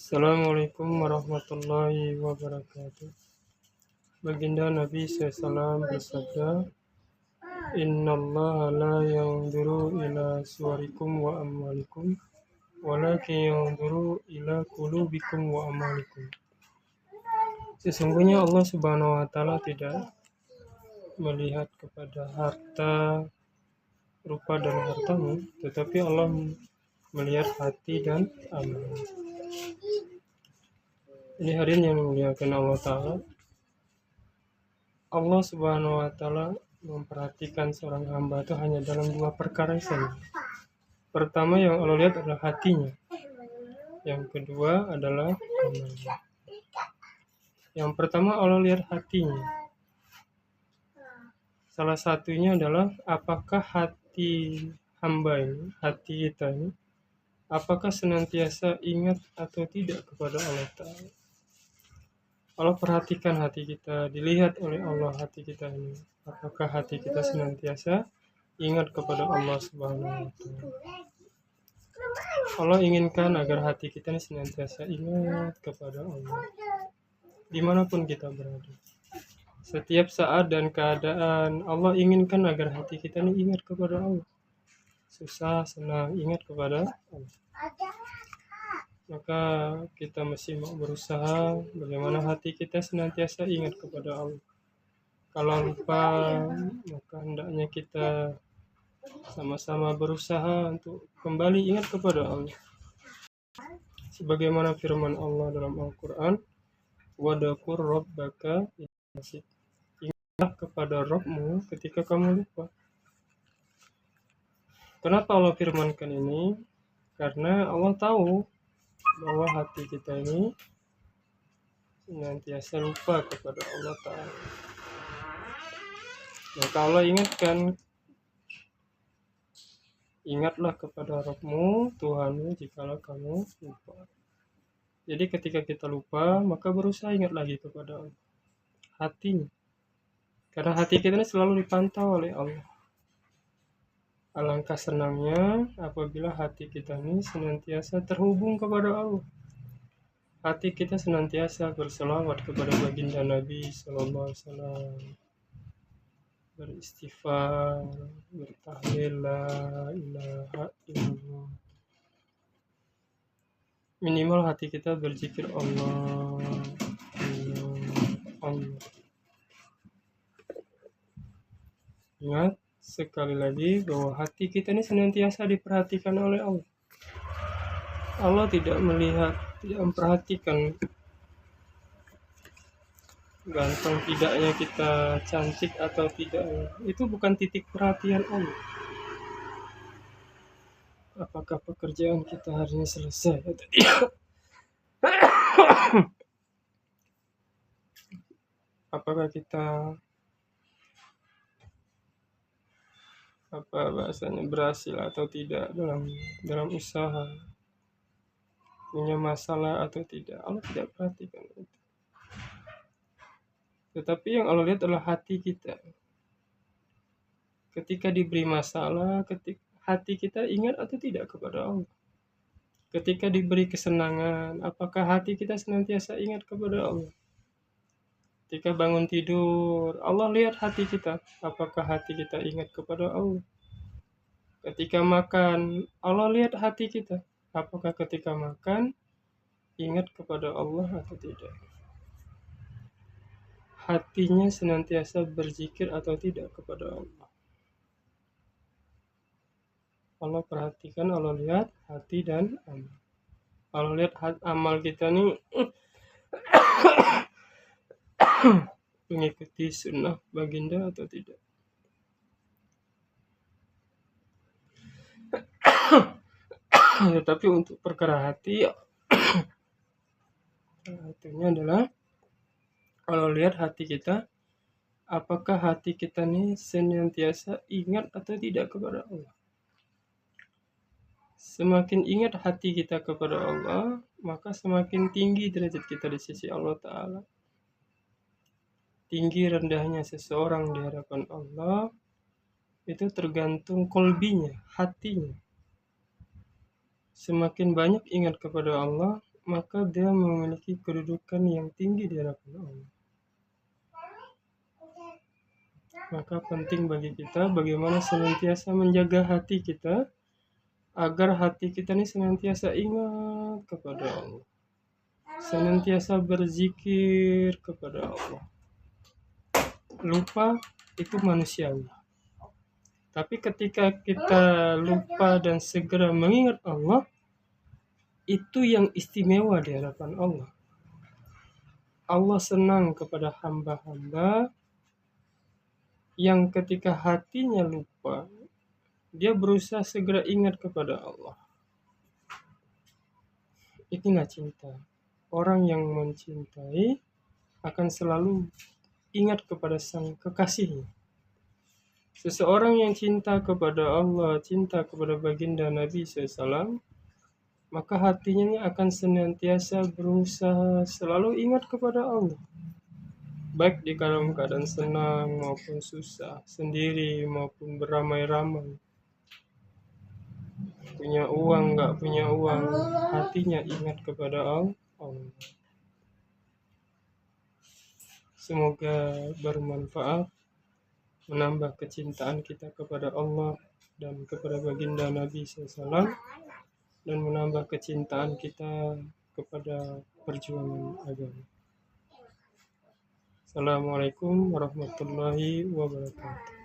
Assalamualaikum warahmatullahi wabarakatuh. Baginda Nabi SAW bersabda, Innallaha la yanzuru ila suwarikum wa amwalikum, walakin yanzuru ila qulubikum wa amalikum. Sesungguhnya Allah Subhanahu wa Ta'ala tidak melihat kepada harta, rupa dan hartamu, tetapi Allah melihat hati dan amal. Ini hadirin yang dimuliakan Allah Ta'ala. Allah Subhanahu wa Ta'ala memperhatikan seorang hamba itu hanya dalam dua perkara saja. Pertama yang Allah lihat adalah hatinya. Yang kedua adalah amalnya. Yang pertama Allah lihat hatinya. Salah satunya adalah apakah hati hamba ini, hati kita ini, apakah senantiasa ingat atau tidak kepada Allah Ta'ala. Allah perhatikan hati kita, dilihat oleh Allah hati kita ini. Apakah hati kita senantiasa ingat kepada Allah Subhanahu wa Ta'ala. Allah inginkan agar hati kita ini senantiasa ingat kepada Allah, dimanapun kita berada. Setiap saat dan keadaan Allah inginkan agar hati kita ini ingat kepada Allah. Susah, senang, ingat kepada Allah. Maka kita mesti mau berusaha bagaimana hati kita senantiasa ingat kepada Allah. Kalau lupa, maka hendaknya kita sama-sama berusaha untuk kembali ingat kepada Allah. Sebagaimana firman Allah dalam Al-Quran, Wadakur Rabbaka idza ingatlah kepada Rabbmu ketika kamu lupa. Kenapa Allah firmankan ini? Karena Allah tahu bahwa hati kita ini senantiasa lupa kepada Allah Ta'ala. Maka Allah ingatkan, ingatlah kepada Rabbmu, Tuhanmu, jikalau kamu lupa. Jadi ketika kita lupa, maka berusaha ingat lagi kepada Allah, hatinya. Karena hati kita ini selalu dipantau oleh Allah. Alangkah senangnya apabila hati kita ini senantiasa terhubung kepada Allah. Hati kita senantiasa berselawat kepada baginda Nabi Sallallahu Alaihi Wasallam, beristighfar, bertahlil la ilaha illallah. Minimal hati kita berzikir Allah, Allah, Allah. Ingat sekali lagi bahwa hati kita ini senantiasa diperhatikan oleh Allah. Allah tidak melihat, tidak memperhatikan ganteng tidaknya kita, cantik atau tidak. Itu bukan titik perhatian Allah. Apakah pekerjaan kita hari ini selesai atau tidak? Apakah kita berhasil atau tidak dalam usaha, punya masalah atau tidak. Allah tidak perhatikan itu. Tetapi yang Allah lihat adalah hati kita. Ketika diberi masalah, hati kita ingat atau tidak kepada Allah. Ketika diberi kesenangan, apakah hati kita senantiasa ingat kepada Allah. Ketika bangun tidur, Allah lihat hati kita, apakah hati kita ingat kepada Allah. Ketika makan, Allah lihat hati kita, apakah ketika makan ingat kepada Allah atau tidak. Hatinya senantiasa berzikir atau tidak kepada Allah. Allah perhatikan, Allah lihat hati dan amal. Allah lihat amal kita nih mengikuti sunnah baginda atau tidak. Tetapi untuk perkara hati, artinya adalah kalau lihat hati kita, apakah hati kita nih senantiasa ingat atau tidak kepada Allah. Semakin ingat hati kita kepada Allah, maka semakin tinggi derajat kita di sisi Allah Ta'ala. Tinggi rendahnya seseorang di hadapan Allah itu tergantung kolbinya, hatinya. Semakin banyak ingat kepada Allah, maka dia memiliki kedudukan yang tinggi di hadapan Allah. Maka penting bagi kita bagaimana senantiasa menjaga hati kita, agar hati kita ini senantiasa ingat kepada Allah, senantiasa berzikir kepada Allah. Lupa itu manusiawi, tapi ketika kita lupa dan segera mengingat Allah, itu yang istimewa di hadapan Allah. Allah senang kepada hamba-hamba yang ketika hatinya lupa, dia berusaha segera ingat kepada Allah. Inilah cinta. Orang yang mencintai akan selalu ingat kepada sang kekasihnya. Seseorang yang cinta kepada Allah, cinta kepada baginda Nabi SAW, maka hatinya akan senantiasa berusaha selalu ingat kepada Allah. Baik di dalam keadaan senang maupun susah, sendiri maupun beramai-ramai. Punya uang, nggak punya uang, hatinya ingat kepada Allah. Semoga bermanfaat, menambah kecintaan kita kepada Allah dan kepada baginda Nabi SAW, dan menambah kecintaan kita kepada perjuangan agama. Assalamualaikum warahmatullahi wabarakatuh.